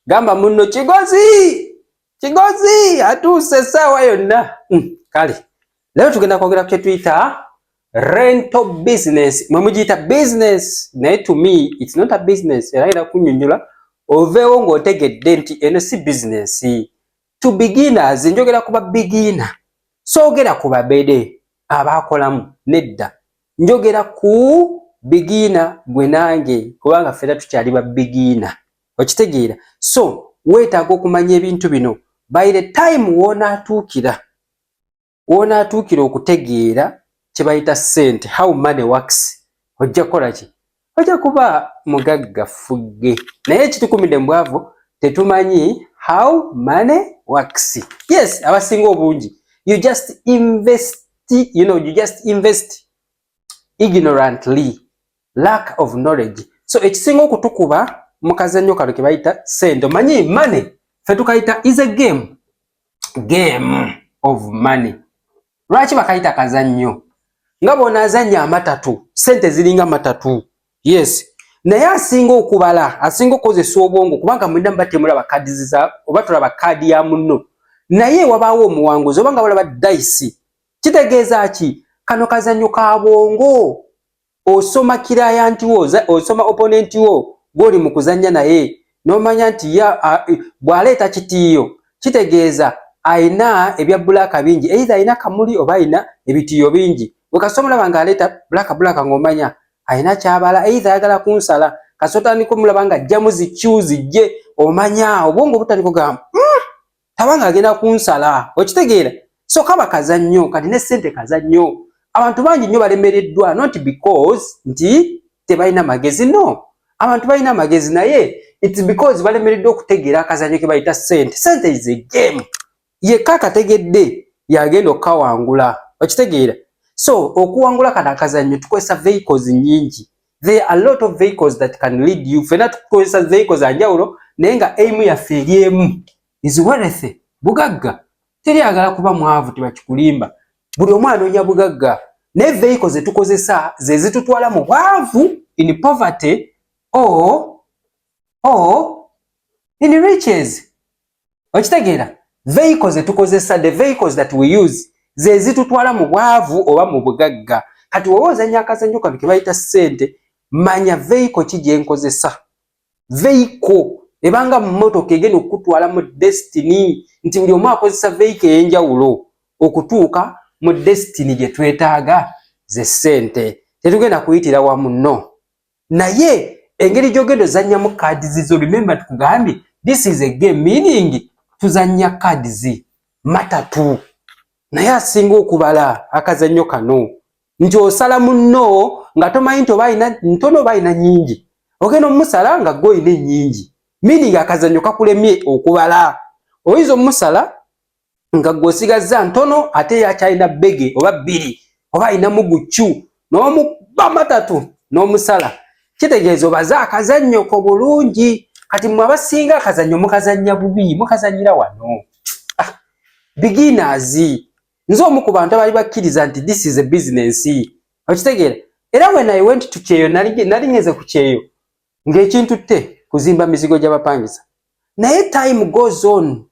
gamba munno kigozi atuuse sawa yonna. Kale leo tugenda kwogera ku kye tuyita rental business. Mwe mugiyita business naye to me it's not a business. Era ira kunnyonnyola oveewo ng'otegedde nti eno si business. To beginners, njogera ku ba beginner, soogera ku babede abaakolamu nedda, njogera ku beginner gwe nange kubanga ffera tukyali ba beginner. Okitegeera? So weetaaga okumanya ebintu bino by the time woonaatuukira okutegeera kye bayita ssente, how money works, ojja kukola ki? Ojja kuba mugagga fugge. Naye ekitukumidde mu bwavu tetumanyi how money works. Yes, abasinga obungi you just invest ignorantly, lack of knowledge. So ekisinga okutukuba mu kazannyo kano ke bayita ssente, omanyi money ffe tukayita is a game of money. Lwaki bakayita kazannyo? Nga bw'onaazannya amatatu, ssente ziringa matatu. Yes, naye asinga okubala, asinga okukozesa obwongo kubanga mwenda mubatemula oba tulaba kaadi ya munno, naye wabaawo omuwanguzi oba nga balaba dayisi. Kitegeeza ki? Kano kazannyo ka bwongo. Osoma kirayant wo, osoma opponent wo gw'oli mu kuzannya naye n'omanya nti bw'aleeta kitiiyo, kitegeeza ayina ebya bbulaaka bingi, either ayina kamuli oba ayina ebitiiyo bingi. Bwe kasoma olaba ng'aleeta bbulaaka ng'omanya ayina kyabala, either ayagala kunsala, kasotandika omulaba nga ajjamu zikyuzi zijje, omanya obwongo butandika okugamba tabanga agenda kunsala. Okitegeera? So kaba kazannyo, kati ne ssente kazannyo. Abantu bangi nnyo balemereddwa, not because nti tebalina magezi, no. Abantu balina amagezi naye it's because balemereddwa okutegeera akazannyo ke bayita ssente. Ssente is a game. Yekka akategedde yagenda okukawangula. Okitegeera? So okuwangula kano akazannyo tukozesa vehicles nyingi. There are a lot of vehicles that can lead you. Fena tukozesa vehicles anjawulo naye nga aim yaffe eri emu. Is worth bugagga. Teri agala kuba mwavu tebakikulimba. Buli omu anoonya bugagga. Ne vehicles zetukozesa ze zitutwala mu bwavu, in poverty or in riches. Okitegeera? Vehicles zetukozesa, the vehicles that we use, ze zitutwala mu bwavu oba mu bugagga. Kati wowe ozannya akazannyo kano ke bayita ssente, manya vehicle ki gye nkozesa. Vehicle ebanga mu mmotoka egenda okutwala mu destiny, nti buli omu akozesa vehicle ey'enjawulo okutuuka mu destiny gye twetaaga ze ssente. Tetugenda kuyitira wamu, no. Naye engeri gy'ogenda ozannyamu kaadi zizo, remember tukugambye this is a game, meaning tuzannya kaadi zi matatu. Naye asinga okubala akazannyo kano nti osala munno nga tomanyi nti oba ayina ntono oba ayina nnyingi. Ogenda omusala nga gwe oyina ennyingi, meaning akazannyo kakulemye okubala. Oyinza omusala nga gw'osigazza ntono ate yakyalina bbege oba bbiri oba ayinamu guccu, n'omuba matatu n'omusala. Kitegeeza obaze akazannyo ko bulungi. Kati mmwe abasinga akazannyo mukazannya bubi, mukazannyira wano. Beginners, nze omu ku bantu abali bakkiriza nti this is a business. Okitegeera? Era when I went to Kyeyo nali ngeze ku Kyeyo ng'ekintu tte kuzimba mizigo gy'abapangisa. Naye time goes on.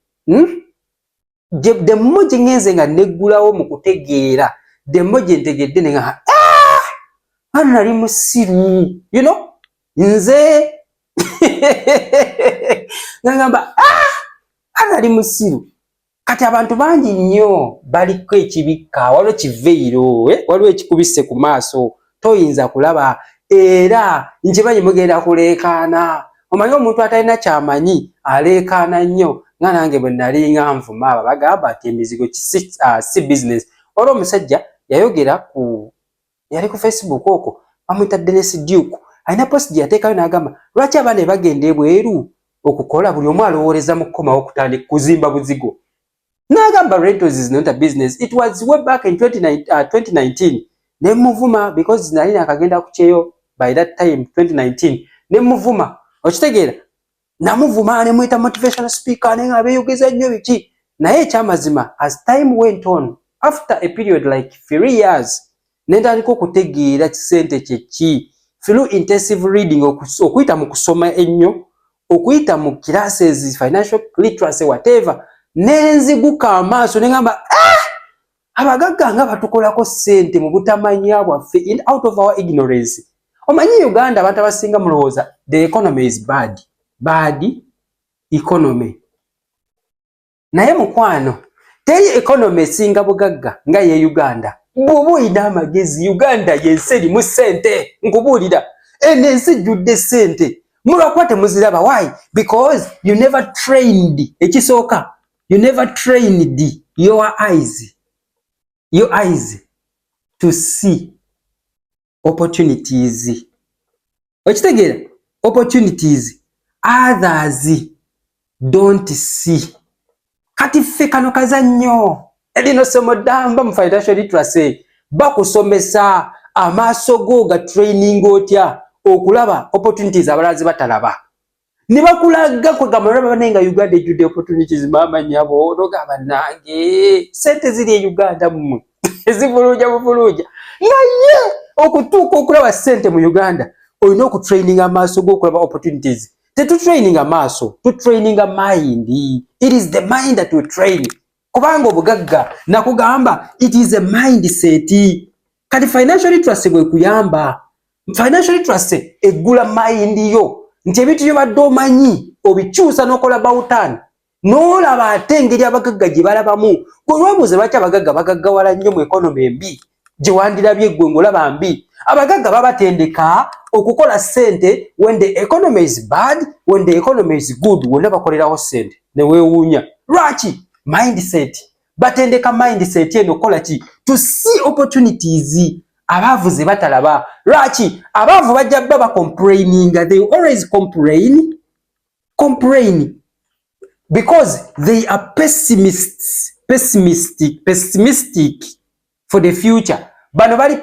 The more gye ngenze nga neggulawo mu kutegeera, the more gye ntegedde ne nga hano nali musiru, you know? Nze ngamba hano nali musiru. Kati abantu bangi nnyo baliko ekibikka, waliwo kiveiro, waliwo ekikubisse ku maaso, toyinza kulaba. Era nkimanyi mugenda kuleekaana. Omanyi omuntu atalina kyamanyi aleekaana nnyo. Nga nange bwe nali nga nvuma aba bagamba nti emizigo si business. Olwo omusajja yayogera yali ku Facebook okwo, bamuyita Dennis Duke. Alina post gye yateekayo n'agamba lwaki abaana bagenda ebweru okukola, buli omu alowooleza mu kukomawo kutandika kuzimba buzigo. N'agamba rentals is not a business. It was way back in 2019. Ne muvuma because nali nakagenda ku Kyeyo by that time 2019. Ne muvuma. Okitegeera? Namuvuma ne mwita motivational speaker ne nga beeyogeza nnyo biki. Naye ekyamazima as time went on, after a period like 3 years, nentandika okutegeera kisente kyeki through intensive reading, okuyita mu kusoma ennyo, okuyita mu classes financial literacy whatever nenziguka amaaso nengamba abagagga nga batukolako ssente mu butamanya bwaffe out of our ignorance. Omanyi Uganda abantu abasinga mulowooza the economy is bad economy. Naye mukwano teri economy esinga bugagga nga ye Uganda. Bw'oba olina amagezi Uganda yensi erimu ssente nkubuulira ensi ejjudde ssente mulwakuba temuziraba. Why? Because you never trained ekisooka you never trained your eyes to see opportunities. Okitegeera opportunities others don't see. Kati ffe kano kazannyo erino somo ddamba mu financial literacy bakusomesa amaaso go ga training otya okulaba opportunities abalala ze batalaba. Ne bakulaga kwegamba olaba banenga Uganda ejjudde opportunities maama nyabo nogamba nange ssente ziri e Uganda mmwe ezivuluuja buvuluuja. Naye okutuuka okulaba ssente mu Uganda olina okutraininga amaaso go okulaba opportunities. Tetutraining amaaso, tutraininga mind. It is the mind that we train. Kubanga obugagga nakugamba it is a mindset. Kati financial literacy bwe kuyamba. Financial literacy egula mind yo. Nti ebintu byobadde omanyi obikyusa n'okola bawutani. N'olaba ate engeri abagagga gye balabamu. Gwe lwabuuza lwaki abagagga bagaggawala nnyo mu economy embi gye wandirabye ggwe ng'olaba mbi. Abagagga babatendeka okukola ssente when the economy is bad, when the economy is good, wonna bakolerawo ssente ne weewuunya. Lwaki? Mindset. Batendeka mindset eno kola ki? To see opportunities abaavu ze batalaba. Lwaki? Abaavu bajja baba complaining. They always complain because they are pessimistic for the future. Bano bali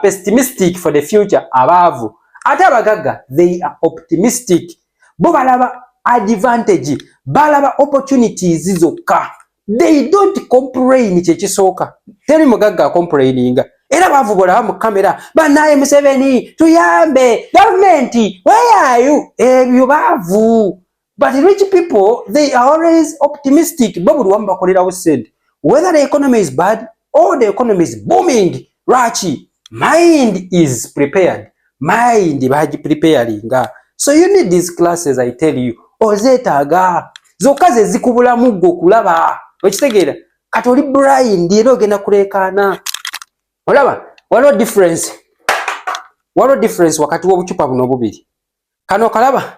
pessimistic for the future abaavu. Ate abagagga they are optimistic. Bo balaba advantage, balaba opportunities zokka. They don't complain kyekisooka. Teri mugagga complaininga. Era baavu bolaba mu kamera banaye Museveni tuyambe government where are you? Ebyo baavu. But rich people they are always optimistic. Bo buli wamu bakolerawo ssente. Whether the economy is bad or the economy is booming, Rachi, mind is prepared. Mind baji preparinga. So you need these classes, I tell you. Ozetaga. Zokaze zikubula mugo kulaba. Okitegeera? Kati oli blind era ogenda kulekana. Olaba? Waliwo difference. Waliwo difference wakati w'obucupa buno bubiri. Kano kalaba?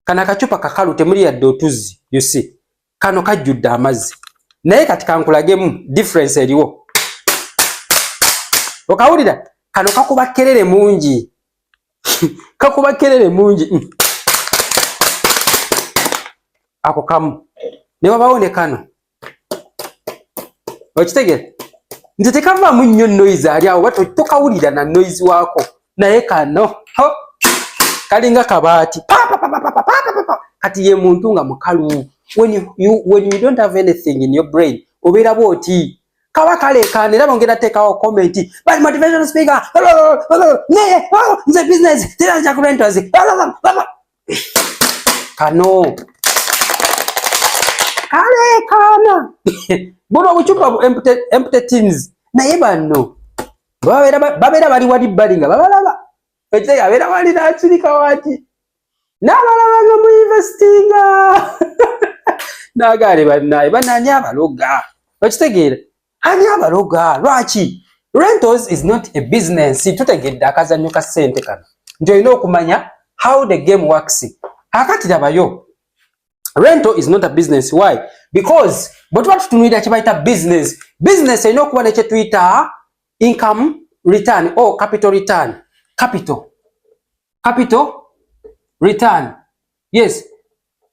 Kana kacupa kakalu temuli yadde otuzzi. You see? Kano kajjudde amazzi. Naye kati kankulagemu difference eriwo. Okawulira? Kano kakuba kelele mungi. Kakuba kelele mungi. Ako kamu. Ne wabaone kano. Okitegeera? Nti tekavaamu nnyo noise ali awo bato tokawulira na noise wako. Naye kano kalinga kabaati. Kati ye muntu nga mukalu. When you don't have anything in your brain, obera boti. Kawa kale kane era bongera tekawo comment. But motivational speaker. Ne, the business. Tira cha kurenters. Kano. Kale kana. Bono buchupa empty tins. Na yeba no. Babera bali wadi balinga. Babalaba. Ete abera wali na achirika wati. Na balaba mu investinga. Nagale banaye banani abaloga. Okitegeera? Ani abaloga? Lwaki? Rentals is not a business. Tutegedde akazannyo ka ssente kano. Nti olina okumanya how the game works. Akati labayo. Rental is not a business. Why? Because bwe tuba tutunuulira kye bayita business. Business erina okuba ne kye tuyita income return or capital return. Capital return. Yes.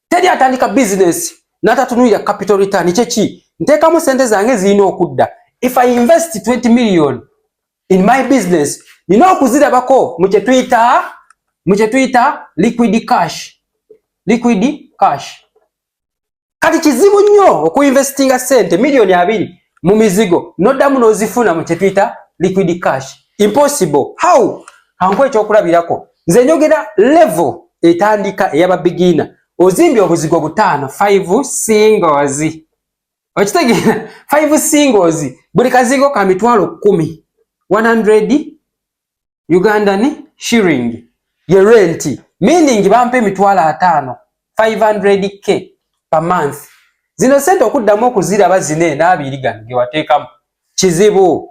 Teri atandika business n'atatunuulira capital return. Kyeki? Ntekamu sente zange zirina okudda. If I invest 20 million in my business, nina okuzirabako mu kye tuyita liquid cash. Liquid cash. Kati kizibu nnyo okuinvestinga sente milioni 2 mu mizigo noddamu n'ozifuna mu kye tuyita liquid cash. Impossible. How? Hankwe ekyokulabirako. Nze njogera level etandika eyaba beginner ozimbye obuzigo butaano 5 singles okitegeera 5 singles buli kazigo ka mitwalo 10 100 Ugandan shilling ye rent meaning bampe mitwalo 5 500k per month zino sente okuddamu okuziraba zine n'abiri gano ge wateekamu kizibu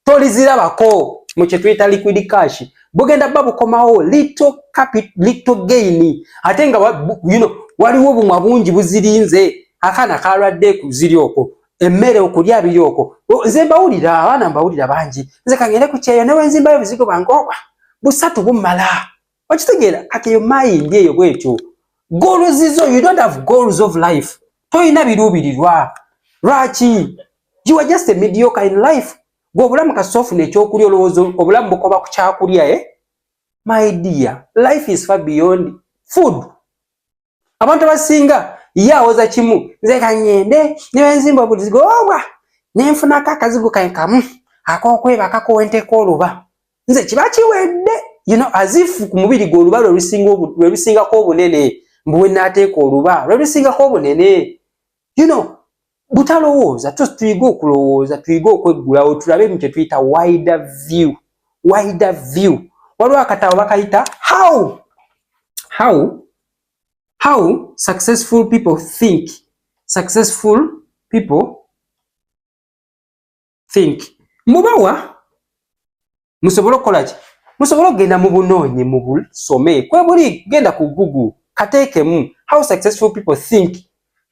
tolizirabako mu kye tuyita liquid cash bugenda babukomawo little capital little gain ate nga waliwo obumwa bungi buzirinze akana kalwadde kuziri okwo emmere okulya biri okwo nze mbawulira abaana mbawulira bangi nze kangende ku kyeyo ne wenzimbayo buzigo bangoba busatu bumala okitegeera kati yo mind eyo bwetyo goals zizo you don't have goals of life toyina biruubirirwa lwaki you are just a mediocre in life gwe obulamu kasofu nekyokulya olowoozo obulamu bukoba ku kyakulya my dear life is far beyond food abantu abasinga yawoza kimu nze kangende newenzimba buzigo obwa nenfunako akazigo kankamu akokweba akakowenteko oluba nze kiba kiwedde as if ku mubiri gwe oluba lwelusingako obunene mbuwe naateeka oluba lwelusingako obunene butalowooza tuyige okulowooza tuyige okweggulawo tulabe mu kye tuyita wider view waliwo akatabo bakayita how successful people think mubawa musobole okukolaki musobole okugenda mu bunoonyi mu busome kwebuli genda ku Google kateekemu how successful people think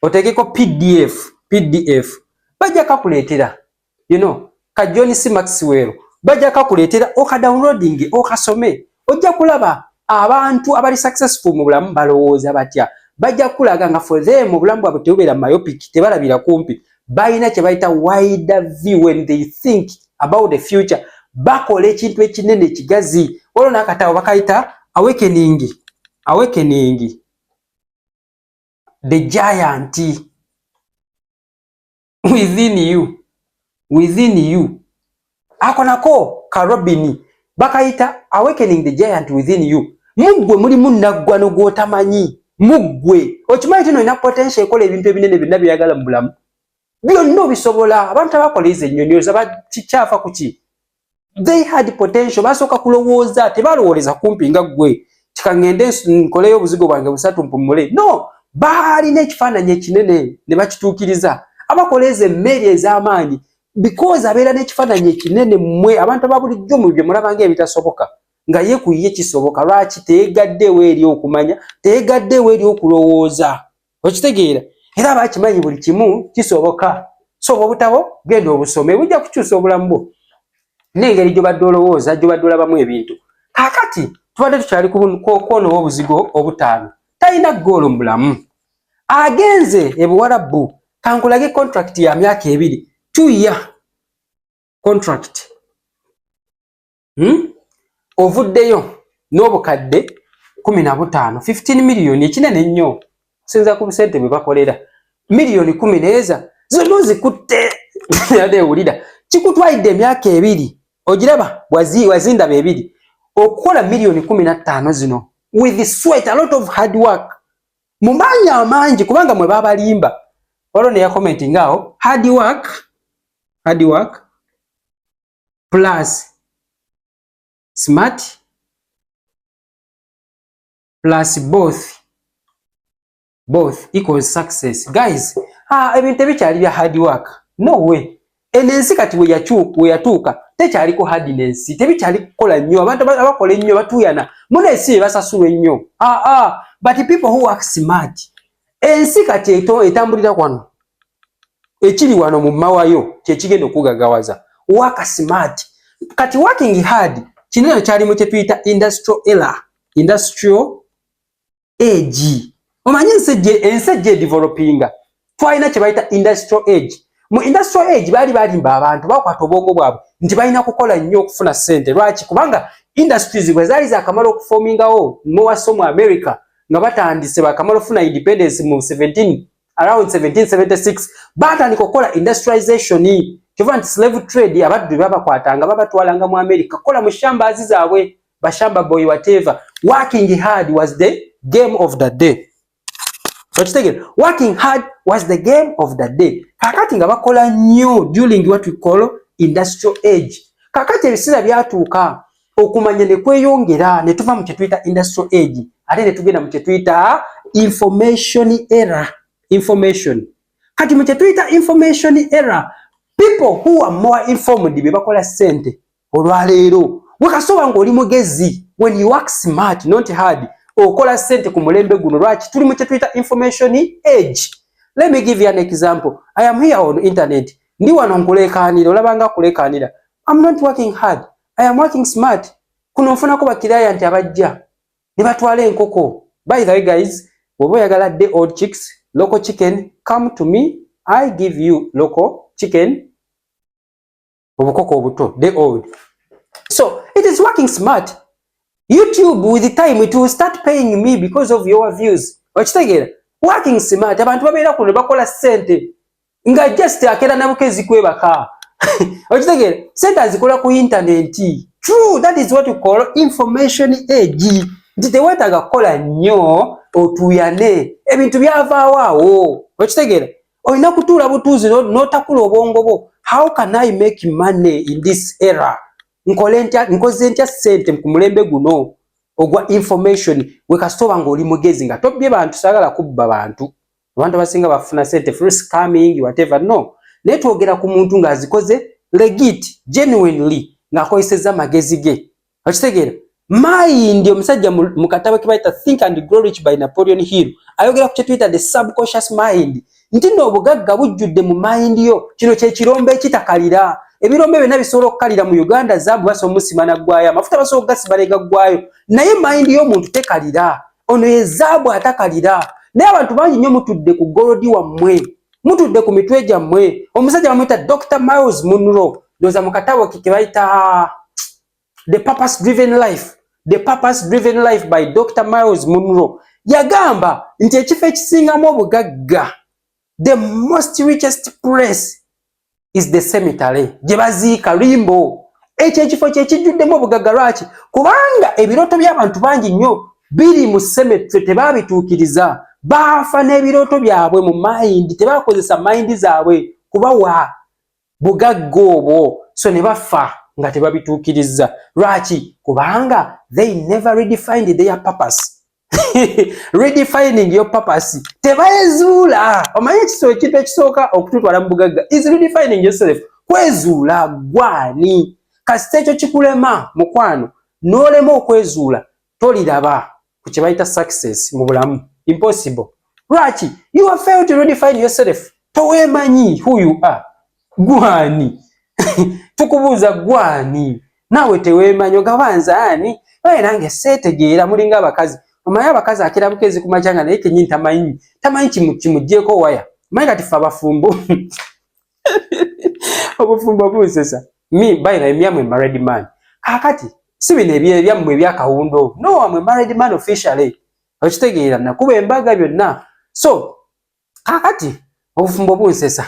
oteekeko pdf bajja kakuleetera ka John C. Maxwell bajja kakuleetera okadownloading okasome ojja kulaba abantu abali successful mu bulamu balowooza batya bajja kulaga nga for them obulamu bwabwe tebubeera myopic tebalabira kumpi bayina kye bayita wider view when they think about the future bakola ekintu ekinene ekigazi olwo n'akatabo bakayita awakening the giant within you ako nako ka Robin bakayita awakening the giant within you muggwe mulimu naggwano gw'otamanyi muggwe okimanyi tino ina potential ekola ebintu ebinene byonna byeyagala mu bulamu byonna obisobola abantu abakola ezo ennyonyoza bakikyafa kuki they had potential basooka kulowooza tebalowooleza kumpi nga ggwe kikangende nkoleyo obuzigo bwange busatu mpumule no baalina ekifaananyi ekinene ne bakituukiriza abakola ezo emmeri ez'amaanyi because abeera n'ekifaananyi ekinene mmwe abantu ababulijjo mu bye mulabanga ebitasoboka nga ye kuyiye kisoboka lwaki teyegaddeewo eri okumanya teyegaddeewo eri okulowooza okitegeera era abakimanyi buli kimu kisoboka so obutabo genda obusome bujja kukyusa obulamu bwo n'engeri gy'obadde olowooza gy'obadde olabamu ebintu kaakati tubadde tukyali kwonowa obuzigo obutaano talina goolo mu bulamu agenze ebuwarabu kankulage contract ya myaka 2 year contract ovuddeyo n'obukadde 15 15 million ekinene nnyo sinza ku busente bwe bakolera miliyoni 10 neeza zonna zikutte yadewulira kikutwalidde emyaka 2 ogiraba wazindaba 2 okukola miliyoni 15 zino with sweat a lot of hard work mu maanyi amangi kubanga mwe babalimba olwo ne yakomenti ngaawo hard work plus smart plus both equals success guys ebintu ebikyali bya hard work no way enensi kati we yatuuka tekyaliko hardness tebikyali kukola nnyo abantu abakola ennyo batuyana munensi basasulwa ennyo but people who work smart ensi kati etambulira kwano ekiri wano mu mawayo kyekigenda okugagawaza work smart kati working hard kinene kyali mu kyetuyita industrial age omanyi ensi ejja developinga twalina kye bayita industrial age mu industrial age balimba abantu bakwata obwongo bwabwe nti balina kukola nnyo okufuna ssente lwaki kubanga industries bwe zaali zakamala okufomingawo muwaso mu America nga batandise bakamala okufuna independence mu around 1776 batandika okukola industrialization kiva nti slave trade abaddu babakwatanga babatwalanga mu America kola mu shamba zaabwe bashamba boy whatever working hard was the game of the day. Working hard was the game of the day. Kakati nga bakola nnyo during what we call industrial age. Kakati ebiseera byatuuka okumanya ne kweyongera ne tuva mu kye tuyita industrial age ate ne tugenda mu kye tuyita information era. Information. Kati mu kye tuyita information era, people who are more informed be bakola ssente olwaleero. Wekasoba ng'oli mugezi, when you work smart not hard, okola ssente ku mulembe guno. Lwaki? Tuli mu kye tuyita information age. Let me give you an example. I am here on internet. Ndi wano nkuleekaanira, olabanga kuleekaanira. I'm not working hard. I am working smart. Kuno nfunako bakiraayanti abajja ne batwala enkoko. By the way guys, bw'oba oyagala day old chicks, local chicken, come to me. I give you local chicken. Obukoko obuto, day old. So it is working smart. YouTube with the time it will start paying me because of your views. Okitegera? Working smart. Abantu babeera kuno bakola ssente nga just akera nabukezi kwebaka. Okitegera? Ssente azikola ku internet. True, that is what we call information age. Nti tewetaaga kukola nnyo otuyane ebintu byavaawo awo. Okitegera? Olina kutuula butuuzi n'otakula obwongo bwo. How can I make money in this era? Nkoze ntya ssente ku mulembe guno ogwa information wekasoba ng'oli mugezi nga tobbye bantu, saagala kubba bantu. Abantu abasinga bafuna ssente through scamming whatever. No, naye twogera ku muntu ng'azikoze legit, genuinely, ng'akozesezza magezi ge. Okitegeera? Mind, omusajja mu katabo ke bayita Think and Grow Rich by Napoleon Hill ayogera ku kye tuyita the subconscious mind. Nti nno obugagga bujjudde mu mind yo. Kino kye kirombe ekitakalira. Ebirombe byonna bisobola okukalira mu Uganda, zaabu basobola omusima naggwayo, amafuta basobola okugasiba ne gaggwayo, naye mind y'omuntu tekalira. Ono ye zaabu atakalira. Naye abantu bangi nnyo mutudde ku golodi wammwe, mutudde ku mitwe gyammwe. Omusajja bamuyita Dr. Miles Monroe, ndowooza mu katabo ke bayita The Purpose Driven Life. The Purpose Driven Life by Dr. Miles Monroe. Yagamba nti ekifo ekisingamu obugagga, the most richest place is the cemetery. Gye baziika limbo. Ekyo ekifo kye kijjuddemu obugagga. Lwaki? Kubanga ebirooto by'abantu bangi nnyo biri mu cemetery, tebaabituukiriza. Baafa n'ebirooto byabwe mu mind, tebaakozesa mind zaabwe kubawa bugagga obwo, so ne bafa nga tebabituukiriza. Lwaki? Kubanga they never redefined their purpose. Redefining your purpose. Tebaezuula. Omanyi ekintu ekisooka okututwala mu bugagga is redefining yourself. Kwezuula gwani. Kasita ekyo kikulema mukwano, n'olema okwezuula, toliraba ku kye bayita success mu bulamu. Impossible. Lwaki? You have failed to redefine yourself. Toweemanyi who you are. Gwani. Tukubuuza gwani. Naawe teweemanyi ogabanza ani. Oye nange seetegeera mulinga abakazi. Omanyi abakazi akira bukezi ku majanga naye kenyini tamanyi kimuggyeko waya. Manyi kati ffe abafumbo. Obufumbo bunsesa. Me, by the way, I'm a married man. Kakati, si bino ebyammwe ebyakawundo. No, I'm a married man officially. Okitegeera nakuba embaga byonna. So, kakati, obufumbo bunsesa.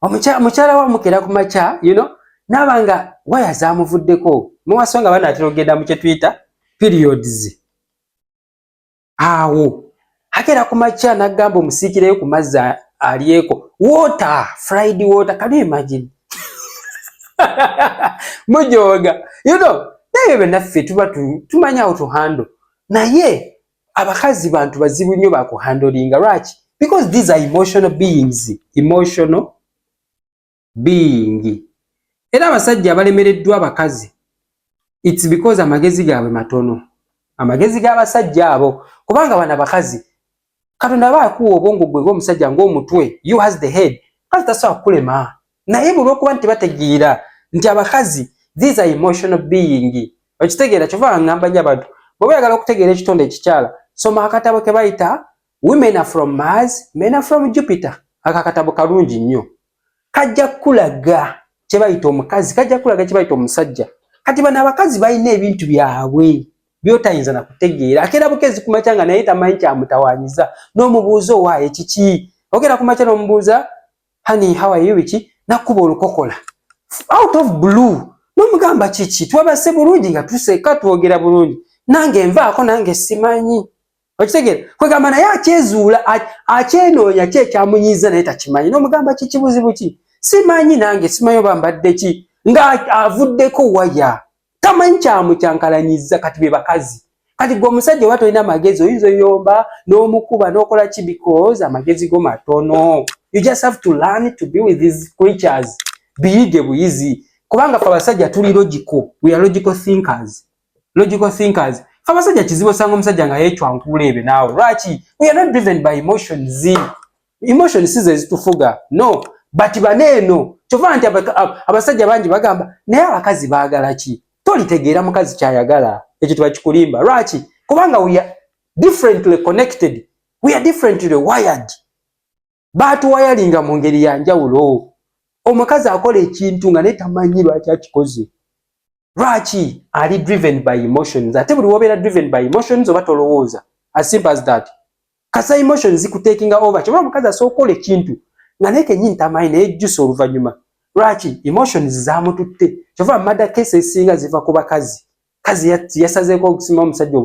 Omukyala wa mukera ku makya, you know, nabanga waya zaamuvuddeko. Muwasonga banaatera ogenda mu kye tuyita periods. Awo akera ku makya n'agamba omusiikireyo ku mazzi alyeko. Water, fried water, can you imagine? Mujoga. You know, naye bennaffe tuba tumanya how to handle. Naye abakazi bantu bazibu nnyo bakuhandlinga. Lwaki? Because these are emotional beings. Emotional being. Era abasajja abalemereddwa abakazi, it's because amagezi gaabwe matono. Amagezi g'abasajja abo. Kubanga bana bakazi, Katonda baakuwa obwongo gwe ng'omusajja ng'omutwe, you has the head. Kazi tasobola kukulema. Naye olw'okuba nti bategeera nti abakazi, these are emotional being. Okitegeera kyova ngamba nnyo abantu. Bw'oba oyagala okutegeera ekitonde ekikyala, soma akatabo ke bayita Women are from Mars, Men are from Jupiter. Aka katabo kalungi nnyo. Kajja kulaga kye bayita omukazi, kajja kulaga kye bayita omusajja. Kati bano abakazi balina ebintu byabwe byotayinza na kutegeera. Akera bukezi ku makya nga naye tamanyi kyamutawaanyiza. N'omubuuza owaaye kiki? Okera ku makya n'omubuuza, honey, how are you? Biki? Nakuba olukokola. Out of blue. N'omugamba kiki? Twabase bulungi nga tuseka twogera bulungi. Nange nvaako nange simanyi. Okitegere kwegamba naye akyezuula akyenoonya kye kyamunyiza naye takimanyi n'omugamba kikibuzibu ki simanyi nange simanyi oba mbadde ki nga avuddeko waya tamanyi kyamukyankalanyiza kati be bakazi kati gwe omusajja oba tolina amagezi oyinza oyomba n'omukuba n'okola ki because amagezi go matono. You just have to learn to be with these creatures. Biyige buyizi kubanga fe abasajja tuli logical. We are logical thinkers. Logical thinkers. Fe abasajja kizibu osanga omusajja nga yeecwankula ebe naawe lwaki we are not driven by emotions. Emotions si ze zitufuga no but baneeno kyova nti abasajja bangi bagamba naye abakazi baagala ki tolitegeera mukazi kyayagala ekyo tebakikulimba lwaki kubanga we are differently connected, we are differently wired. Batuwayalinga mu ngeri ya njawulo. Omukazi akola ekintu nga netamanyi lwaki akikoze lwaki ali driven by emotions. Ate buli wobeera driven by emotions oba tolowooza as simple as that. Kasa emotions zikutekinga over kyova omukazi asookola ekintu nga nekenyini tamanyi nejjusa oluvannyuma lwaki emotions zamututte kyova mada kese esinga ziva ku bakazi. Kazi yasazeeko okusima omusajja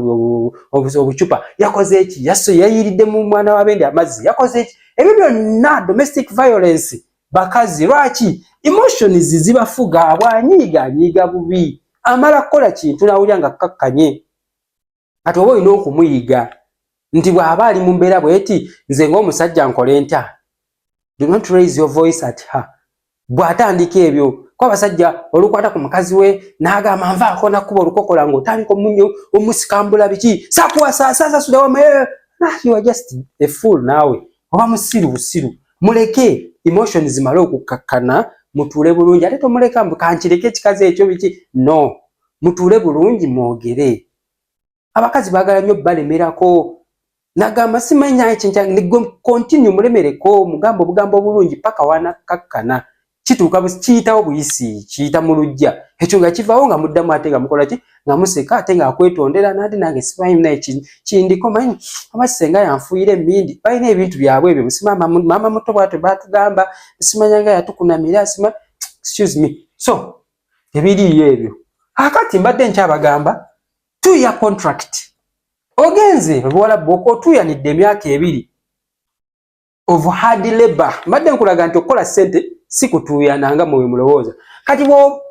obucupa yakoze eki yayiridde mu mwana w'abende amazzi yakoze eki ebyo byonna domestic violence bakazi lwaki emotions zibafuga bwanyiiga bubi amala kukola kintu nawulira nga kakkanye ati oba olina okumuyiga nti bw'aba ali mu mbeera bweti nze ng'omusajja nkole ntya. Do not raise your voice at her. Bw'atandika ebyo kwa abasajja olukwata ku mukazi we n'agamba nvaako nakuba olukokola ng'otandika omusikambula biki sakuwasasasasudawa you are just a fool naawe oba busiru muleke emotions zimale okukakkana mutuule bulungi ate tomuleka mbu kankireke ekikazi ekyo biki no mutuule bulungi mwogere. Abakazi baagala nnyo balemerako nagamba simanya ekintu nigwe continue mulemereko mugambo bugambo bulungi paka wana kakkana kituuka kiyitawo buyisi kiyita mu lujja ekyo nga kivaawo nga muddamu ate nga mukola ki nga museka ate nga akwetondera nadi nange simanyi naye kindiko manyi amasenga yanfuuyira emmindi balina ebintu byabwe ebyo musima mama muto bwatwe batugamba simanya nga yatukunamira sima excuse me so ebiriyo ebyo akati mbadde nkyabagamba 2-year contract ogenze buwala bwoko tuyanidde emyaka 2 of hard labor mbadde nkulaga nti okukola ssente sikutuuyananga mwe mulowooza kati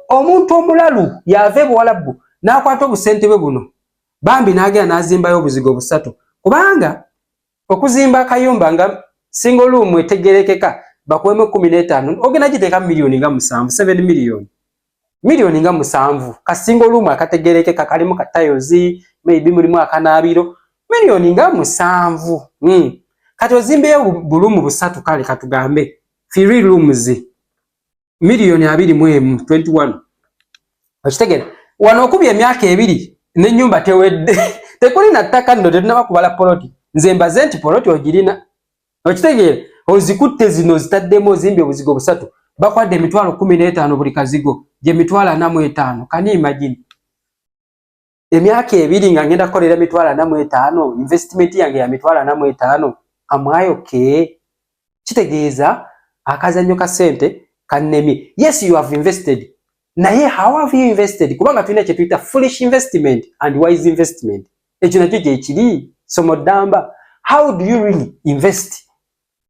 omuntu omulalu yave buwalabbu n'akwata obusente bwe buno bambi n'agenda n'azimbayo obuzigo 3 kubanga okuzimba akayumba nga single room etegerekeka bakuwemu 15 ogenda giteeka miliyoni nga 7 miliyoni nga 7 ka single room akategerekeka kalimu ka tiles maybe mulimu akanaabiro miliyoni nga 7 kati ozimbeyo bulumu 3 kale katugambe 3 rooms miliyoni 21 okitegera wano okubye emyaka 2 n'ennyumba tewedde tekuli na ttaka nno tetunaba kubala poloti nze mbaze nti poloti ogirina okitegera ozikutte zino zitaddemu ozimbye obuzigo 3 bakwadde emitwalo 15 buli kazigo gye mitwalo 45 kani imagine emyaka 2 nga ngenda kukolera mitwalo 45 investment yange ya mitwalo 45 amwayoke kitegeeza akazannyo ka sente kanemi. Yes, you have invested. Naye how have you invested? Kubanga tulina kye tuyita foolish investment and wise investment. Ekyo nakyo kye kiri somodamba. How do you really invest?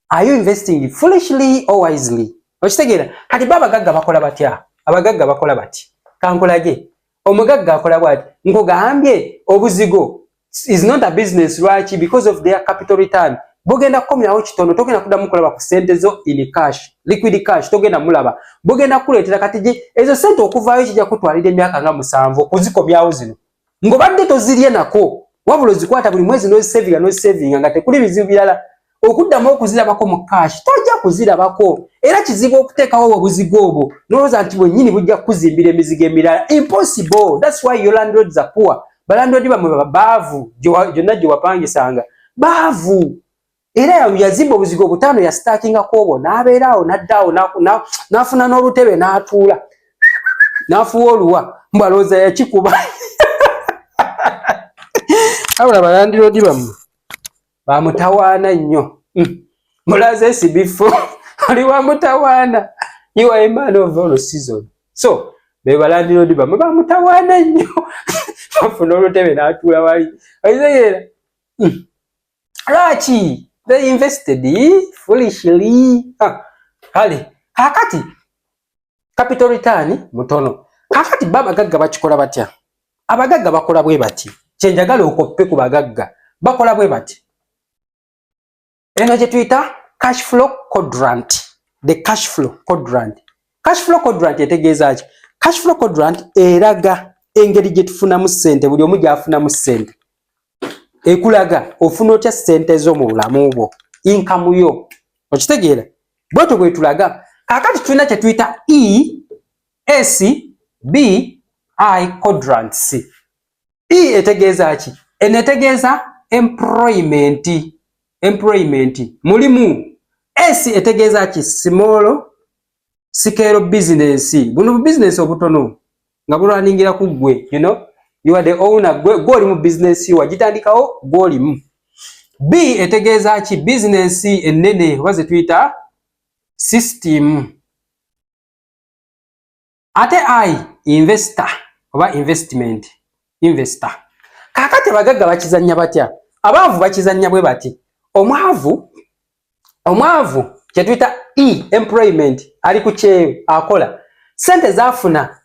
Are you investing foolishly or wisely? Okitegeera kati babagagga bakola batya? Abagagga bakola bati kankolage omugagga akola bwati nkugambye obuzigo is not a business right because of their capital return. Bogenda kukomyawo kitono togenda kuddamu kulaba ku sente zo in cash liquid cash togenda mulaba bogenda kuleetera kati ezo sente okuvaayo kijja kutwalira emyaka nga 7 okuzikomyawo zino ngobadde tozirye nako wabula zikwata buli mwezi nozisavinga nga tekuli bizibu birala okuddamu okuzirabako mu cash tojja kuzirabako era kizibu okuteekawo obuzigo obwo nolowooza nti bwennyini bujja kuzimbira emizigo emirala impossible. That's why your landlords are poor. Balandlord bamwe baavu gyonna gye wapangisanga baavu era yazimba obuzigo 5 ya stakinga kobo n'abeerawo naddaawo n'afuna n'olutebe n'atuula n'afuwa oluwa mbaloza yakikuba abula balandlord bamwe bamutawaana nnyo mulaze sibifo oli wamutawaana you are a man of all season so be balandlord bamwe bamutawaana nnyo bafuna olutebe n'atuula wali oyizeera Lwaki? They invested foolishly. Kale kakati capital return mutono. Kakati babagagga bakikola batya? Abagagga bakola bwe bati. Kyenjagala okoppe ku bagagga. Bakola bwe bati. Eno gye tuyita cash flow quadrant. The cash flow quadrant. Cash flow quadrant etegeeza ki? Cash flow quadrant eraga engeri gye tufunamu ssente, buli omu gy'afunamu ssente. Ekulaga ofuna otya ssente zo mu bulamu bwo, income yo. Okitegeera? Bwetyo bwe tulaga. Kakati tulina kye tuyita ESBI quadrants. E etegeeza ki? Eno etegeeza employment. Mulimu. S etegeeza ki? Small scale business. Buno business obutono nga bulwaningira ku gwe, you know, you are the owner. Gwe mu business yo wagitandikawo gw'olimu. B etegeeza ki? Business ennene oba ze tuyita system. Ate I investor oba investor. Kakati abagagga bakizannya batya? Abaavu bakizannya bwe bati. Omwavu kye tuyita employment, ali ku kyeyo akola. Sente zafuna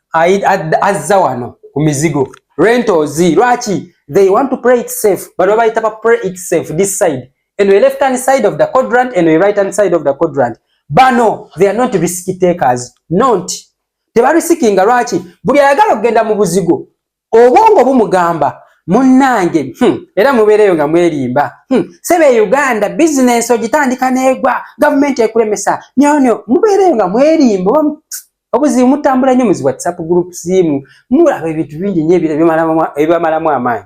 azza wano ku mizigo. Rentals. Lwaki? They want to play it safe. Bano bayita ba play it safe this side. And the left hand side of the quadrant and the right hand side of the quadrant. Bano, they are not risk takers. Not. Tebarisikinga lwaki? Buli ayagala okugenda mu buzigo, obwongo bumugamba munnange era mubeereyo nga mwerimba. Sebe Uganda business ogitandika negwa, government ekulemesa. Nyonyo mubeereyo nga mwerimba. Obuzibu mutambula nnyo mu WhatsApp groups zimu. Mulaba ebintu bingi nnyo ebibamalamu amaanyi.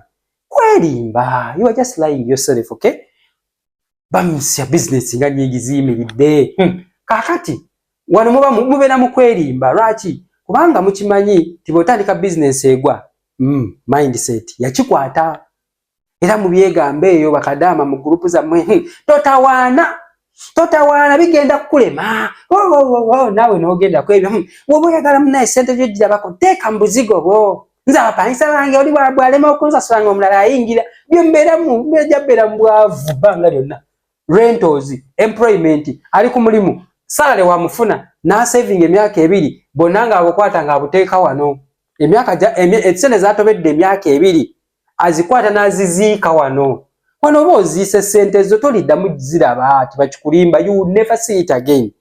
Kwerimba. You are just lying yourself, okay? Bamusya business nga nyingi ziyimiridde. Kakati wano mubeera mu kwerimba. Lwaki? Kubanga mukimanyi tibotandika business egwa. Mindset yakikwata. Era mu byegambe eyo bakadama mu group zammwe. Totawaana bigenda kukulema. Nawe n'ogenda kwebyo. Woba oyagala munaye ssente gy'ogirabako, teeka mu buzigo bwo. Nze abapangisa bange oli bw'alema okunsasula ng'omulala ayingira. Byo mbeeramu, mbeera mbeera mu bwavu bbanga lyonna. Rentals, employment, ali ku mulimu. Salary wamufuna, n'asaving emyaka 2, bonna ng'abukwata ng'abuteeka wano. Ensente zaatobedde emyaka 2, azikwata n'aziziika wano. Wano oba oziise ssente zo toliddamu ziraba tibakikulimba. You never see it again.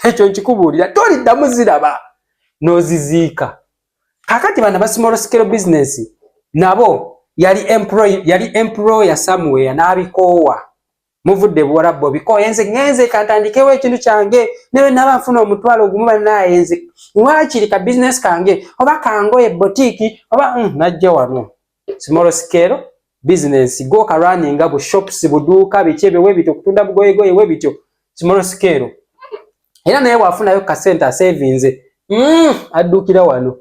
Ekyo nkikubuulira, toliddamu ziraba n'oziziika. Kakati bana ba small scale business nabo yali employer somewhere n'abikoowa. Muvudde Buwarabu bikoowa ngenze kantandikewo ekintu kyange newe naba nfuna omutwalo ogumu banayenze. Wakiri ka business kange oba kangoye boutique oba najja wano. Small scale business go running bu shops buduuka bichebe webito kutunda bugoyegoye webito small scale. Era naye wafunayo ka center savings addukira wano.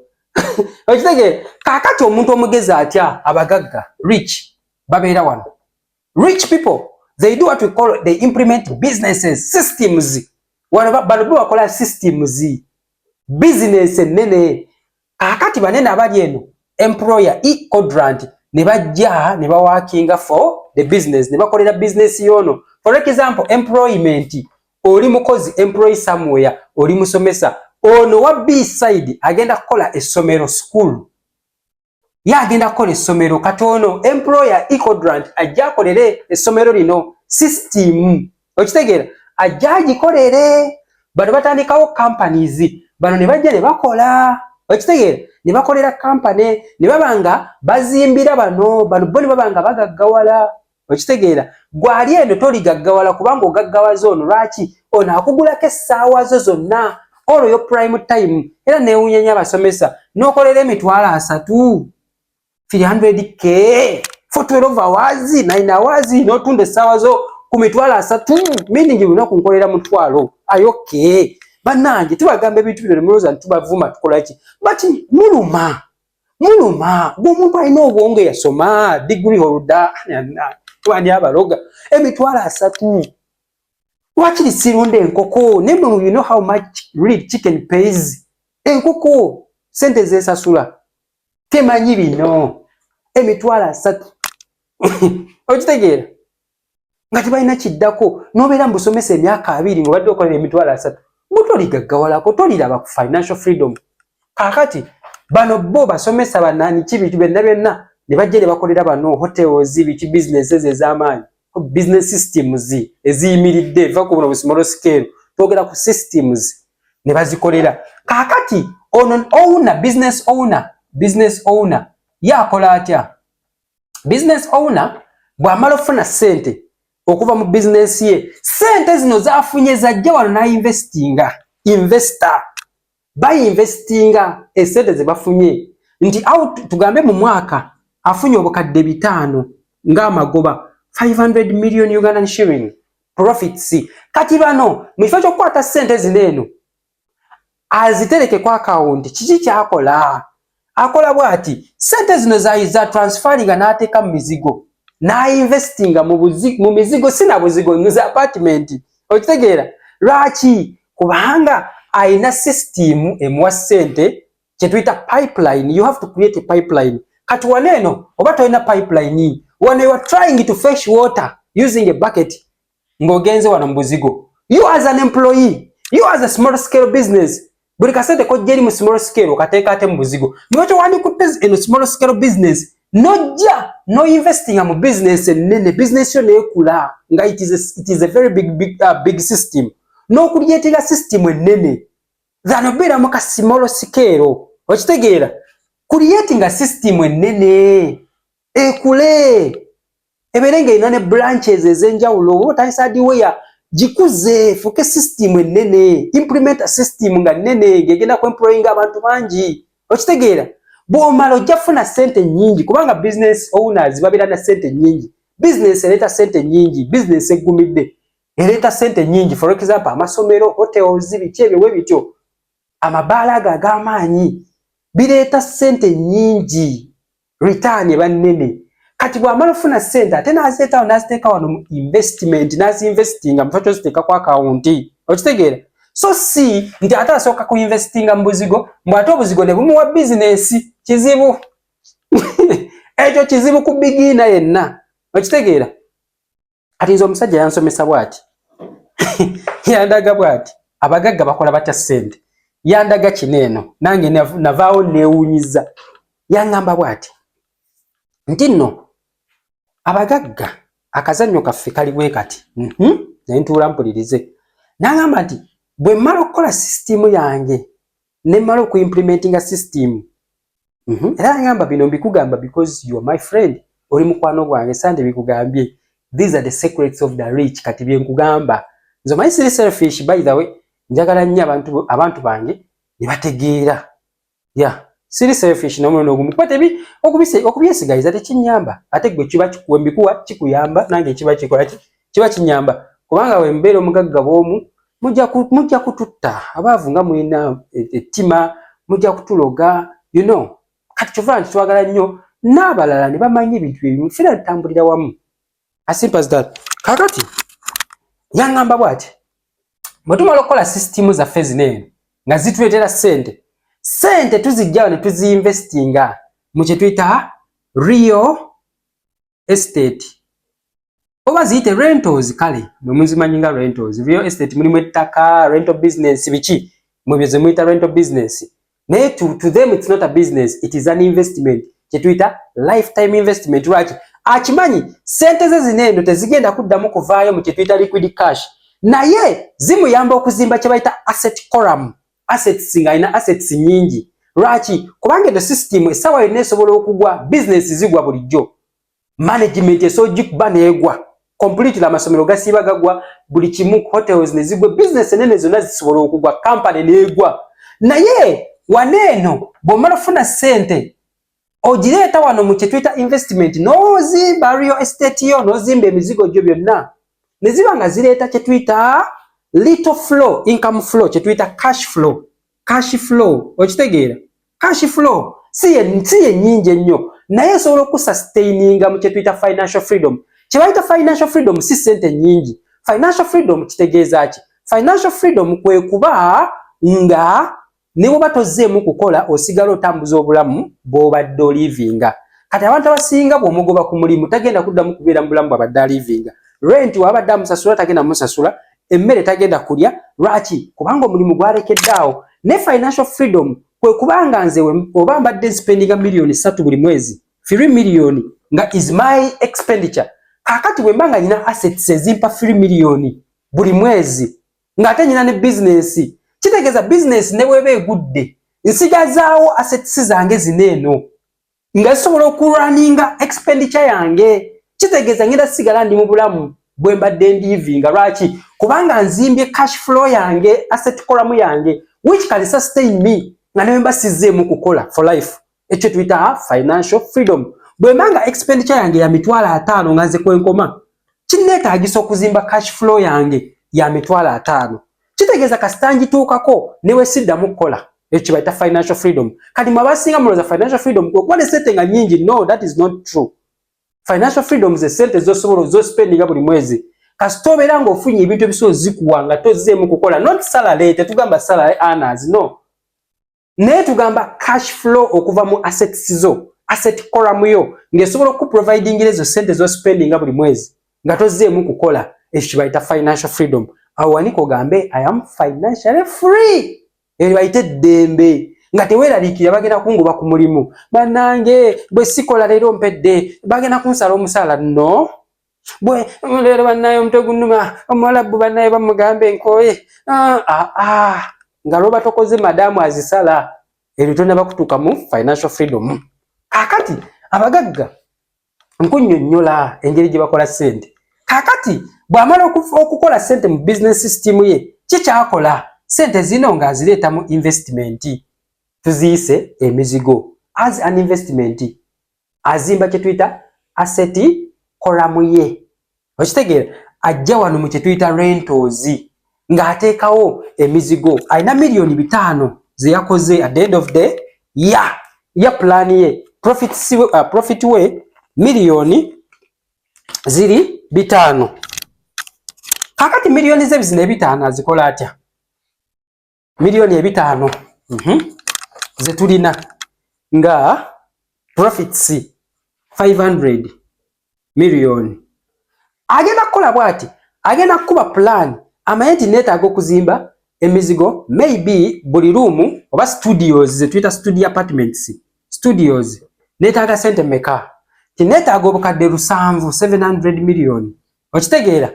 Okitege kakati omuntu omugezi atya abagagga rich babeera wano. Rich people, they do what we call, they implement businesses, systems. Bano bakola systems. Business nene. Kakati banene abali eno employer quadrant ne bajja ne baworkinga for the business, ne bakolera business yono. For example, employment, oli mukozi employee somewhere, oli musomesa. Ono wa B side agenda kukola essomero school. Ya agenda kukola essomero katono employer quadrant ajja akolere essomero lino system. Okitegeera ajja agikolere. Bano batandikawo companies. Bano ne bajja ne bakola. Okitegeera ne bakolera company ne babanga bazimbira bano bo ne babanga bagaggawala. Okitegeera gwali eno toligaggawala kubanga ogaggawaza ono. Lwaki? Ono akugulako essaawa zo zonna all your prime time. Era newunyanya abasomesa n'okolera emitwalo 3 300k for 12 hours 9 hours n'otunda essaawa zo ku mitwalo 3 meaning lunaku nkolera mutwalo. Ayoke banange tubagamba ebintu bino nemulooza ntubavuma tukola ki? But muluma gwomuntu alina obwongo yasoma degree holder twani abaloga emitwalo 3. Wakiri sirunde enkoko nemwe you know how much real chicken pays. Enkoko sente zesasula temanyi bino emitwalo 3. Okitegeera ngati balina kiddako nobeera mbusomesa emyaka 2 ngobadde okolera emitwalo 3 mutoligagawalako toliraba ku financial freedom. Kakati bano bo basomesa banani kibi byonna ne bajje ne bakolera bano hotels biki businesses ez'amaanyi business systems eziyimiridde va ku small scale togera ku systems ne bazikolera. Kakati ono business owner yakola atya? Business owner bw'amala ofuna sente okuva mu business ye, sente zino zafunye zajja wano na investor investinga esente ze bafunye nti tugambe mu mwaka afunye obukadde 5 ng'amagoba 500 million Ugandan shilling profits. Kati bano mufo ky'okwata sente zineno azitereke kwa account kiki kyakola? Akola bwati sente zino za transferinga n'ateeka mu mizigo na investinga mu mizigo sina buzigo mu apartment. Okitegeera lwaki? Kubanga aina system emuwa sente kyetuyita pipeline. You have to create a pipeline. Kati waneno oba toyina pipeline when you are trying to fetch water using a bucket ngogenze wana mbuzigo, you as an employee, you as a small scale business buli kasente ko jeri mu small scale okateeka ate mbuzigo niwacho wani kutezi in small scale business no investing mu business nene business yo nekula nga it is a very big system. No creating a system nene than obera mu ka small scale. Okitegeera creating a system nene ekule eberenge inane branches ezenjawulo otayisadi weya jikuze fuke system nene implement a system nga nene gegenda ku employing abantu bangi. Okitegeera bw'omala jafuna sente nyingi kubanga business owners babira na sente nyingi, business eleta sente nyingi, business egumidde eleta sente nyingi. For example amasomero, hotels bikyebyo webityo amabalaga ag'amaanyi bireta sente nyingi return banene. Kati bw'amala ofuna sente ate n'aziteeka wano mu investment n'azinvestinga mu fatto ziteeka ku account. Okitegeera so si nti ate asooka ku investinga mu buzigo mbwate obuzigo ne bumuwa business kizibu ekyo kizibu ku bigina yenna. Okitegeera kati nze omusajja yansomesa bwati yandaga bwati abagagga bakola batya sente yandaga kineeno nange navaawo neewunyiza yaŋŋamba bwati nti nno abagagga akazannyo kaffe kali bwe kati nentuula mpulirize n'aŋŋamba nti bwe mmala okukola system yange ne mmala okuimplementinga system era ngamba bino mbikugamba because you are my friend oli mukwano gwange sande bikugambye these are the secrets of the rich. Kati byenkugamba nze omanyi siri selfish by the way njagala nnyo abantu bange ne bategeera siri selfish n'omulongo ogumu kwate okubyesigayiza tekinyamba ate gwe kiba mbikuwa kikuyamba nange kiba kikola kiba kinyamba kubanga wembeera omugagga bw'omu mujja kututta abaavu nga mulina ettima mujja kutuloga you know. Kati kyova nti twagala nnyo n'abalala ne bamanyi ebintu ebimu fera tutambulira wamu as simple as that. Kakati yaŋŋamba bwati bwe tumala okukola system zaffe zineeno nga zituleetera sente tuzijjawo ne tuziinvestinga mu kye tuyita real estate oba ziyite rentals. Kale mwe muzimanyi nga rentals. Real estate mulimu ettaka, rental business biki mwe bye muyita rental business naye to them it's not a business, it is an investment kye tuyita lifetime investment. Lwaki? Akimanyi sente ze zineeno tezigenda kuddamu kuvaayo mu kye tuyita liquid cash naye zimuyamba okuzimba kye bayita asset column. Assets ng'alina assets nyingi. Lwaki? Kubanga the system essaawa yonna esobola okugwa business zigwa bulijjo, management esogikuba neegwa completely, amasomero gasiiba gagwa buli kimu, hotels ne zigwa, business enene zonna zisobola okugwa, company neegwa. Naye waneeno bw'omala ofuna sente ogireeta wano mu kye tuyita investment n'ozimba real estate yo n'ozimba emizigo gyo byonna ne ziba nga zireeta kye tuyita little flow, income flow, kye tuyita cash flow. Okitegeera cash flow si ye nnyingi ennyo naye esobola okusustaininga mu kye tuyita financial freedom. Kye bayita financial freedom si sente nnyingi. Financial freedom kitegeeza ki? Financial freedom kwe kuba nga ne bw'oba tozzeemu kukola osigala otambuza obulamu bw'obadde olivinga. Kati abantu abasinga bw'omugoba ku mulimu tagenda kuddamu kubeera mu bulamu bw'abadde alivinga rent wabadde amusasula tagenda musasula, emmere tagenda kulya. Lwaki? Kubanga omulimu gwalekeddaawo. Ne financial freedom kwe kubanga nze oba mbadde spendinga million 3 buli mwezi, 3 million nga is my expenditure. Kakati bwe mbanga nina assets ezimpa 3 million buli mwezi nga ate nina ne business, kitegeeza business ne bwebe egudde nsigazaawo assets zange zineeno nga zisobola okurunninga expenditure yange. Kitegeeza ngenda sigala ndi mu bulamu bwe mbadde ndivinga. Lwaki? Kubanga nzimbye cash flow yange, asset column yange, which can sustain me nga ne mbasizeemu kukola for life. Ekyo tuyita financial freedom. Bwe mbanga expenditure yange ya $5,000 nga nze kwenkoma, kinneetaagisa okuzimba cash flow yange ya $5,000. Kitegeeza kasita ngituukako newe siddamu kukola. Ekyo bayita financial freedom. Kati mwabasinga mulowooza financial freedom kuba ne sente nga nnyingi. No, that is not true. Financial freedom ze sente z'osobola z'ospendinga buli mwezi. Kasita obeera ng'ofunye ebintu ebisobola zikuwa nga tozzeemu kukola. Not salary, tetugamba salary earners, no. Naye tugamba cash flow okuva mu assets zo, asset column yo, ng'esobola okuprovidingira ezo sente z'ospendinga buli mwezi nga tozzeemu kukola. Ekyo bayita financial freedom. Awo wanika ogambe I am financially free. Ebyo bayita eddembe. Nga teweeraliikirira bagenda kungoba ku mulimu. Bannange bwe sikola leero mpedde bagenda kunsala omusaala. No. Bwe leero bannaye omutwe gunnuma Omwarabu bannaye bamugambe nkooye. Nga lwoba tokoze madamu azisala. Ebyo tonna bakutuuka mu financial freedom. Kakati abagagga nkunnyonnyola engeri gye bakola ssente. Kakati bw'amala okukola ssente mu business system ye, kikyakola ssente zino ng'azireeta mu investment. Tuziyise emizigo. As an investment, azimba kye tuyita asset column ye. Okitegeera, ajja wano mu kye tuyita rentals ng'ateekawo emizigo. Alina million 5 ze yakoze at the end of the year. Ya plan ye. Profit we million ziri 5. Kakati million ze bizine 5 azikola atya? Million 5. Ze tulina nga profits 500 million. Agenda kukola bwati, agenda kuba plan amayeti neetaaga okuzimba emizigo, maybe buli room oba studios ze tuyita studio apartments, studios neetaaga sente meka? Tineetaaga obukadde 700 million. Okitegeera?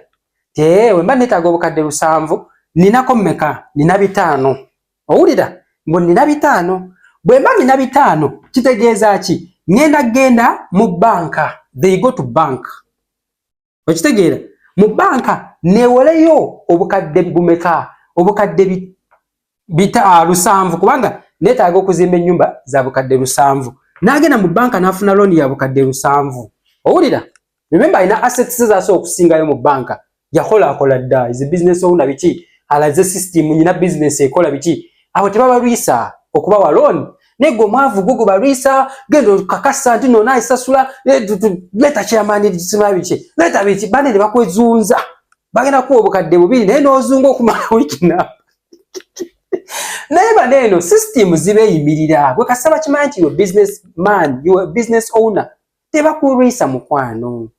Wemba neetaaga obukadde 7, ninako meka? Nina 5. Owulira? Ngo nina 5. Bwe mba nina 5 kitegeeza ki? Ngenda genda mu banka. They go to bank. Okitegeera? Mu banka neewoleyo obukadde bumeka? Obukadde 7 kubanga neetaaga okuzimba ennyumba za bukadde 7. N'agenda mu banka n'afuna loan ya bukadde 7. Owulira? Remember ina assets zaso okusingayo mu banka. Yakola dda. Is business owner biki? Alaze system nyina business ekola biki? Abo tebabalwisa okubawa loan. Nego mwavu gugu balwisa gendo kakasa nti nona isasula leta chairman disima biki. Leta biki bane ne bakwezunza. Bagenda kuwa obukadde 2 naye n'ozunga okumala wiki na. Naye baneno system zibeeyimirira. Gwe kasaba kimanyi nti business man, you are business owner. Tebakulwisa mukwano.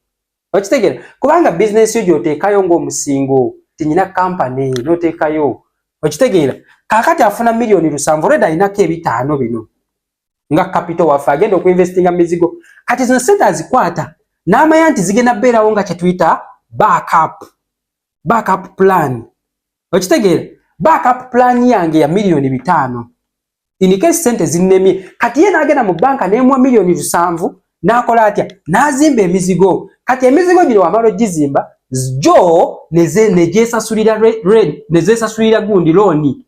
Okitegeera? Kubanga business yo gyoteekayo ng'omusingo. Tinyina company noteekayo. Okitegeera? Kakati afuna million 7 already inako 5 bino. Nga capital wafa agenda okuinvestinga mizigo. Kati zino sente azikwata. N'amanya nti zigenda beerawo nga kye tuyita backup plan. Okitegeera? Backup plan yange ya million 5. In case sente zinnemye. Kati ye n'agenda mu banka n'emuwa million 7 n'akola atya? N'azimba emizigo. Kati emizigo gino wamala ogizimba jo nezesasulira gundi looni.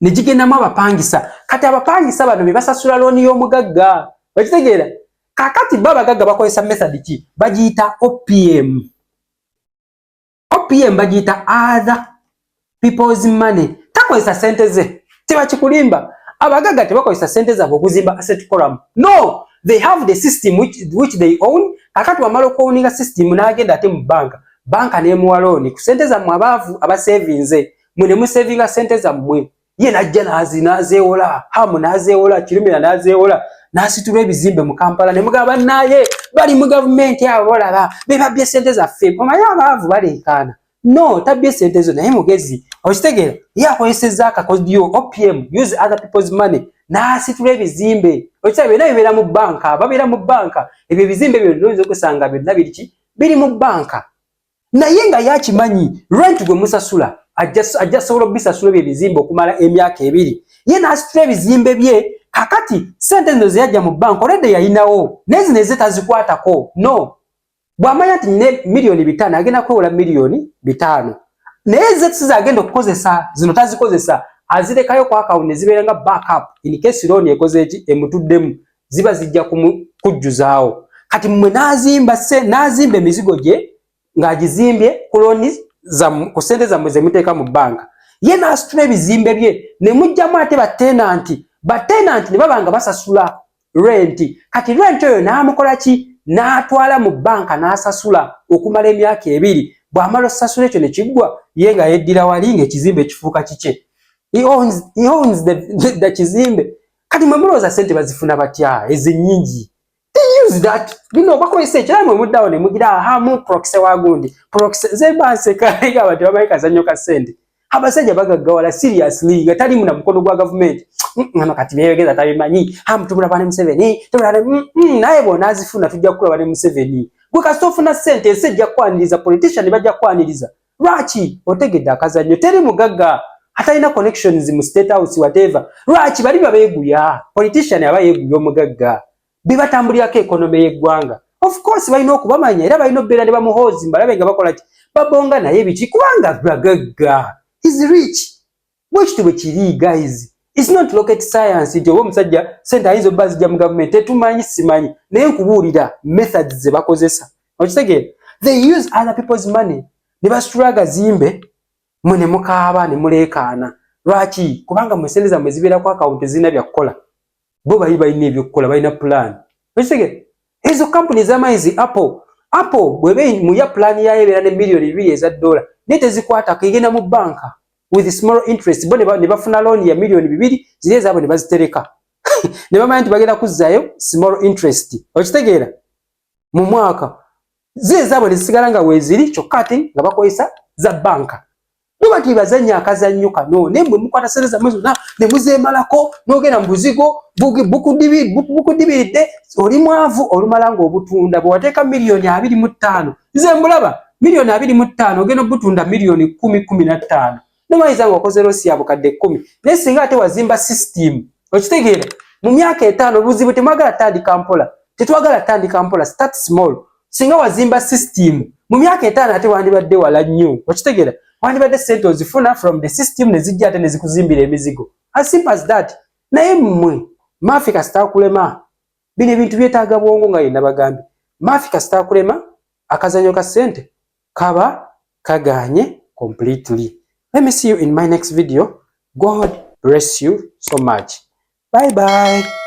Nejigendamu abapangisa. Kati abapangisa bano bebasasula looni y'omugagga. Okitegeera? Kakati babagagga bakozesa method ki? Bagiyita OPM. OPM bagiyita other people's money. Takozesa sente ze. Tebakikulimba. Abagagga tebakozesa sente zaabwe okuzimba asset column. No! They have the system which they own. Kakati wamala okuowninga system n'agenda ate mu banka. Banka n'emuwa looni. Ku sente zammwe abaavu abasevinze. Mwe mu savinga sente zammwe. Ye najja n'azeewola. Hamu n'azeewola. Kirumira n'azeewola. n'asitula ebizimbe mu Kampala ne mugaba naye bali mu government abo olaba bebabye sente zaffe omanyi abaavu baleekaana no tabbye sente zo naye mugezi okitegeera ye akozesezza akakodyo OPM use other people's money n'asitula ebizimbe okitegeera byonna bibeera mu banka babeera mu banka ebyo ebizimbe byonna oyinza okusanga byonna biri mu banka naye nga yakimanyi rent gwe musasula ajja sobola obisasula ebyo ebizimbe okumala emyaka 2 ye n'asitula ebizimbe bye kakati sente zino ziyajja mu banka olwedde yayinawo nezi neze tazikwatako no bw'amanya nti ne miliyoni 5 agenda kwewola miliyoni 5 naye ze sizagenda okukozesa zino tazikozesa azirekayo ku account ne zibeera nga backup in case loan ekoze eki emutuddemu ziba zijja kujjuzaawo kati mmwe n'azimba emizigo gye ng'agizimbye ku loan ku sente zammwe ze muteeka mu banka ye n'asitula ebizimbe bye ne mujjamu ate batenanti ne baba nga basasula rent kati rent oyo n'amukola ki n'atwala mu banka n'asasula okumala emyaka 2 bw'amala osasula ekyo ne kiggwa ye nga yeddira wali ng'ekizimbe kifuuka kike he owns the kizimbe kati mwe mulowooza sente bazifuna batya ezinyingi they use that bino bakozesa ekira mwe muddawo ne mugira hamu proxy wagundi proxy zebanseka abantu babaye kazannyo ka sente abasajja bagaggawala seriously nga tali muna mukono gwa government ngano kati byegeza tabimanyi hamtumula bane Museveni naye bona azifuna tujja kukula bane Museveni gwe kasofuna sente esejja kwaniriza politician bajja kwaniriza lwaki otegedde akazannyo teri mugagga atalina connections mu state house whatever lwaki bali babeeguya politician abayeeguya omugagga bibatambulirako economy y'eggwanga of course balina okubamanya era balina obbeera ne bamuhoozi mbalabe nga bakola ki babonga naye biki kubanga bagagga is rich which to be guys it's not rocket science nti oba omusajja sente ayinza obba zijja mu government etumanyi simanyi naye nkubuulira methods ze bakozesa okitegeera they use other people's money ne basitula agazimbe mwe ne mukaaba ne muleekaana lwaki kubanga mwe sente zammwe zibeera ku account zirina byakukola bo balina ebyokukola balina plan okitegeera ezo company z'amaizi apple bwebe muya plan yayo ebeera ne miliyoni 2 eza dola naye tezikwatako egenda mu banka with small interest bo ne bafuna loan ya miliyoni 2 ziri ezaabwe ne bazitereka ne bamanya nti bagenda kuzzaayo small interest okitegeera mu mwaka ziri ezaabwe ne zisigala nga weeziri kyokka ate nga bakozesa za banka nuba nti bazannya akazannyo kano naye mwe mukwata sente zammwe zonna ne muzeemalako n'ogenda mu buzigo bukudibiridde oli mwavu olumala ng'obutunda bwe wateeka miliyoni 25 nze mbulaba miliyoni 25 ogenda obutunda miliyoni 10-15 nomayiza nga okoze losi ya bukadde 10 naye singa ate wazimba system okitegeera mu myaka 5 obuzibu temwagala tandika mpola tetwagala tandika mpola start small singa wazimba system mu myaka 5 ate wandibadde wala nnyo okitegeera wandibadde sente ozifuna from the system ne zijja ate ne zikuzimbira emizigo as simple as that naye mmwe Mafika sitakulema bino ebintu byetaaga bwongo nga yenna bagambye Mafika sitakulema akazannyo ka sente kaba kaganye completely. Let me see you in my next video. God bless you so much. Bye bye.